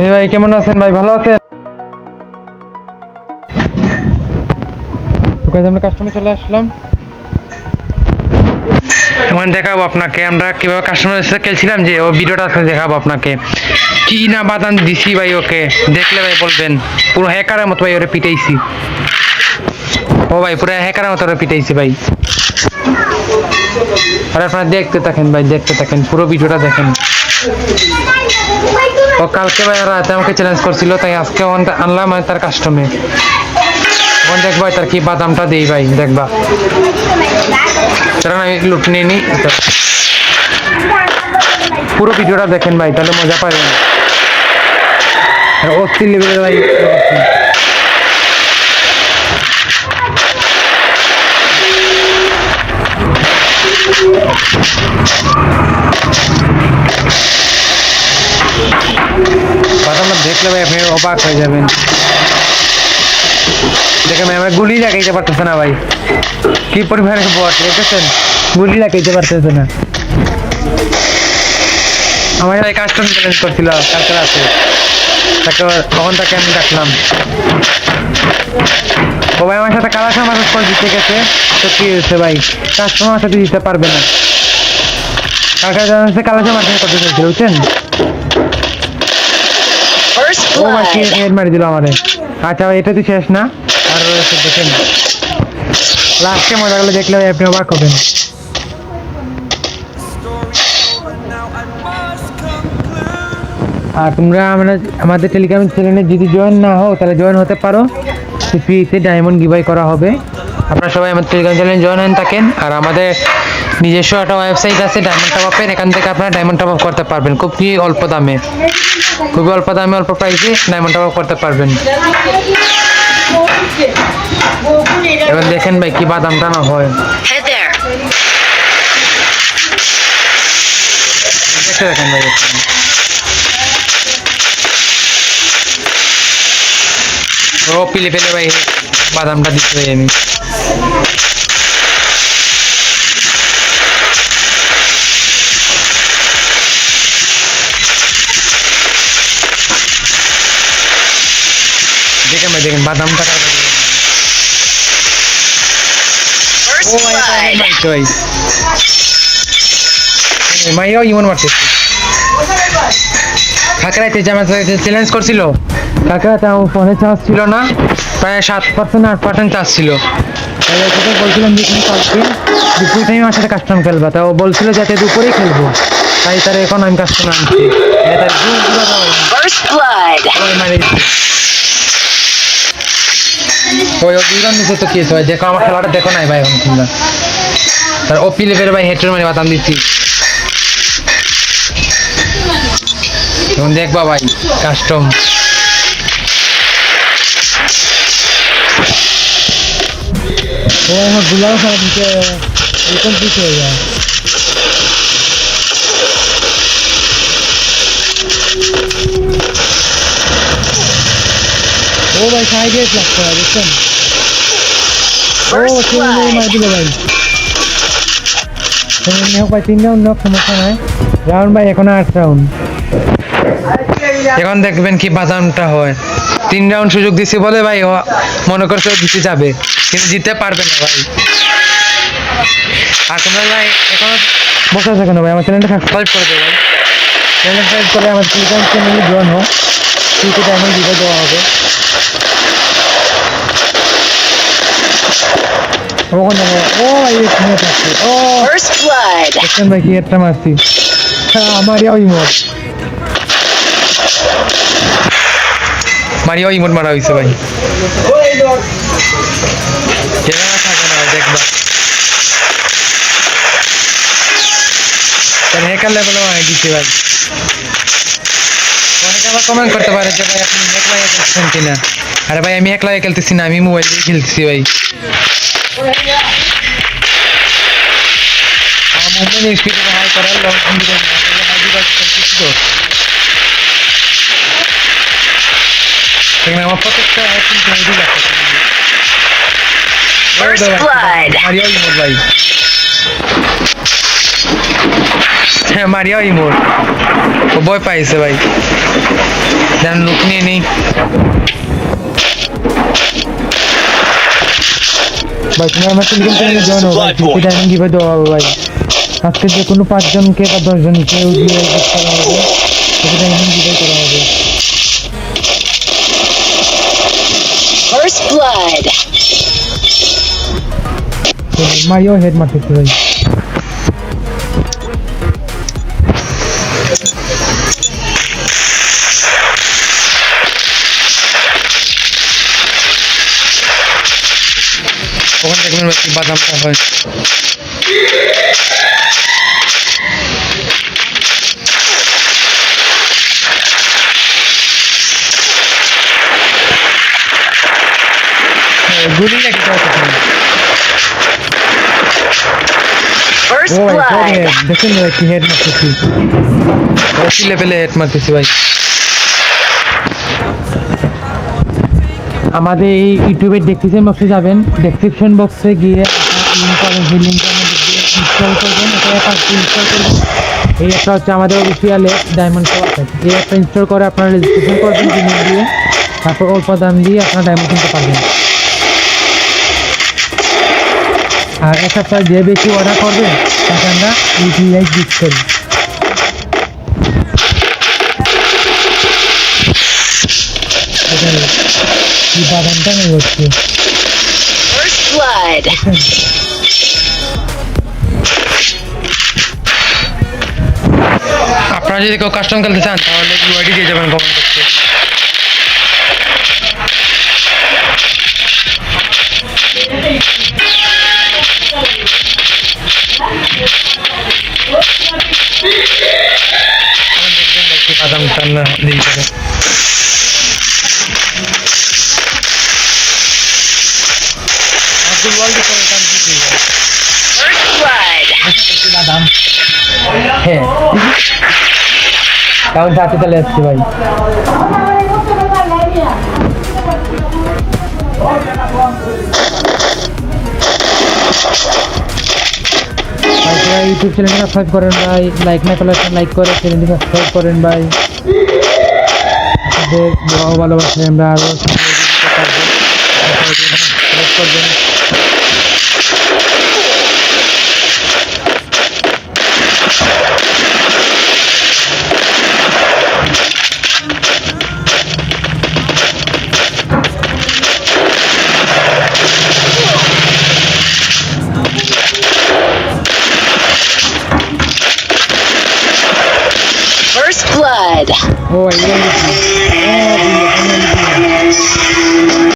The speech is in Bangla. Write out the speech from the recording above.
এই ভাই কেমন আছেন ভাই, ভালো আছেন? আমরা কাস্টমার চলে আসলাম, এখন দেখাবো আপনাকে আমরা কিভাবে কাস্টমারের সাথে খেলছিলাম, যে ও ভিডিওটা আছে দেখাবো আপনাকে। কি না বাদাম দিছি ভাই ওকে, দেখলে ভাই বলবেন পুরো হ্যাকারের মতো ভাই ওরে পিটাইছি। ও ভাই পুরো হ্যাকারের মতো ওরে পিটাইছি ভাই। আর আপনারা দেখতে থাকেন ভাই, দেখতে থাকেন, পুরো ভিডিওটা দেখেন। ও কালকে ভাই রাতে আমাকে চ্যালেঞ্জ করছিল, তাই আজকে আনলাম তার কাস্টমে। এখন দেখবা তার কি বাদামটা দিই ভাই, দেখবা। কারণ আমি লুট নিয়ে নিই, পুরো ভিডিওটা দেখেন ভাই, তাহলে মজা পাবেন। আর অস্থির লেভেলের ভাই বাদামটা দেখলে ভাই আপনি অবাক হয়ে যাবেন। দেখেন ভাই আমার গুলি লাগাইতে পারতেছে না ভাই, কি পরিমাণে বট দেখেছেন, গুলি লাগাইতে পারতেছে না। আমার ভাই কাস্টম চ্যালেঞ্জ করছিল কালকে রাতে, তখন তাকে আমি ডাকলাম। ও ভাই আমার সাথে কালার মাসাজ করে দিতে গেছে, তো কি হয়েছে ভাই, কাস্টমার সাথে দিতে পারবে না। কালকে জানাচ্ছে কালার মাসাজ করতে চাইছিল, বুঝছেন? ও ভাই কি হেড মারি দিল আমারে। আচ্ছা ভাই এটা তো শেষ না, আর রয়েছে দেখেন, লাস্টে মজা গুলো দেখলে ভাই আপনি অবাক হবেন। আর তোমরা আমাদের টেলিগ্রাম চ্যানেলে যদি জয়েন না হও তাহলে জয়েন হতে পারো, ফ্রিতে ডায়মন্ড গিভঅ্যাওয়ে করা হবে। আপনারা সবাই আমাদের টেলিগ্রাম চ্যানেলে জয়েন হয়ে থাকেন। আর আমাদের নিজস্ব একটা ওয়েবসাইট আছে ডায়মন্ড টপ আপের, এখান থেকে আপনারা ডায়মন্ড টপ আপ করতে পারবেন খুবই অল্প দামে, খুবই অল্প দামে অল্প প্রাইসে ডায়মন্ড টপ আপ করতে পারবেন। এবার দেখেন ভাই কি বাদামটা না হয়, দেখেন ভাই ও পিলে ফেলে ভাই বাদামটা দিতে ভাই আমি। দেখেন ভাই, দেখেন বাদামটা ও ভাই ভাই মাইয়াও ইমন মারছে। কাকরাইতে যে আমার চ্যালেঞ্জ করছিল, কাকরাইতে আমার ফোনে চার্জ ছিল না, প্রায় 7% 8% চার্জ ছিল। তাই ওকে বলছিলাম যে তুমি কালকে দুপুর টাইমে আমার সাথে কাস্টম খেলবা, তা ও বলছিল যাতে দুপুরেই খেলবো, তাই তার এখন আমি কাস্টম আনছি। ওই ও 2 রান নিচে তো কি হয়, দেখো আমার খেলাটা দেখো নাই ভাই এখন তোমরা। তার ওপি লেভেলে ভাই হেডশট মারি বাদাম দিচ্ছি, এখন দেখবা ভাই কাস্টম। ও আমার গুলাও খারাপ দিতে এরকম কিছু হয়ে যায়। ও ভাই সাইডে লাগতে হয় বুঝছেন, ও ছেলে মার দিল ভাই। ভাই 3 রাউন্ড নক, সমস্যা নাই। রাউন্ড ভাই এখন 8 রাউন্ড। এখন দেখবেন কি বাদামটা হয়। 3 রাউন্ড সুযোগ দিছি বলে ভাই ও মনে করছে জিতে যাবে, কিন্তু জিততে পারবে না ভাই। আর তোমরা ভাই এখন বসে আছো কেন ভাই, আমার চ্যানেলটা সাবস্ক্রাইব করে দেবো ভাই। চ্যানেল সাবস্ক্রাইব করে আমার টেলিগ্রাম চ্যানেলে জয়েন হও, ফ্রিতে ডায়মন্ড গিভঅ্যাওয়ে দেওয়া হবে। ওখানে ও ভাই এখানে থাকছে, ও দেখেন ভাই কি একটা মারছি, আমারই ইমোট মারিও ইমোট মারা হয়েছে ভাই। দেখবা হ্যাকার লেভেলে দিচ্ছে ভাই। অনেকে আবার কমেন্ট করতে পারে যে ভাই আপনি একলা খেলতেছেন কিনা। আরে ভাই আমি একলা খেলতেছি না, আমি মোবাইল দিয়ে খেলতেছি ভাই। আমার মোবাইল স্পিডে হাই করার লং আমার প্রত্যেকটা মারিও ইমোট ভাই, হ্যাঁ মারিও ইমোট, ও ভয় পাইছে ভাই। যান লুক নিয়ে নেই। ভাই তুমি আমার টেলিগ্রাম চ্যানেলে জয়েন হও ভাই, ফ্রিতে ডায়মন্ড গিভওয়ে দেওয়া হবে ভাই। আজকে যে কোনো 5 জনকে বা 10 জনকে গিয়ে করা হবে, ফ্রিতে ডায়মন্ড গিভওয়ে করা হবে। First blood. মারিও হেড মারতেছে ভাই। ওখান থেকে কি বাদামটা হয়। গুলি নাকি First ও ভাই blood. দেখেন ভাই কি হেড মারতেছি, কি লেভেলে হেড মারতেছি ভাই। আমাদের এই ইউটিউবের ডেসক্রিপশন বক্সে যাবেন, ডেসক্রিপশন বক্সে গিয়ে লিঙ্ক পাবেন, সেই লিঙ্কের মধ্যে গিয়ে ইনস্টল করবেন, এটা অ্যাপ ইনস্টল করবেন। এই অ্যাপটা হচ্ছে আমাদের অফিসিয়াল অ্যাপ ডায়মন্ড পাওয়ার অ্যাপ। এই অ্যাপটা ইনস্টল করে আপনারা রেজিস্ট্রেশন করবেন জিমেল দিয়ে, তারপর অল্প দাম দিয়ে আপনারা ডায়মন্ড কিনতে পারবেন। আর এক সপ্তাহে যে বেশি অর্ডার করবে তাকে আমরা ইউটিআই গিফট করি। কি বাদামটা নেই হচ্ছে। First blood. আপনারা যদি কেউ কাস্টম খেলতে চান তাহলে ইউআইডি দিয়ে যাবেন কমেন্ট বক্সে। বাদাম টান্না দিয়ে যাবে। First blood. বাদাম হ্যাঁ কারণ সাথে চলে আসছি ভাই। ইউটিউব চ্যানেলটা সাবস্ক্রাইব করেন ভাই, লাইক না করলে লাইক করে চ্যানেলটি সাবস্ক্রাইব করেন ভাই। আপনাদের ভালোবাসে আমরা আরও করবেন। First blood. Oh, I love it. Oh,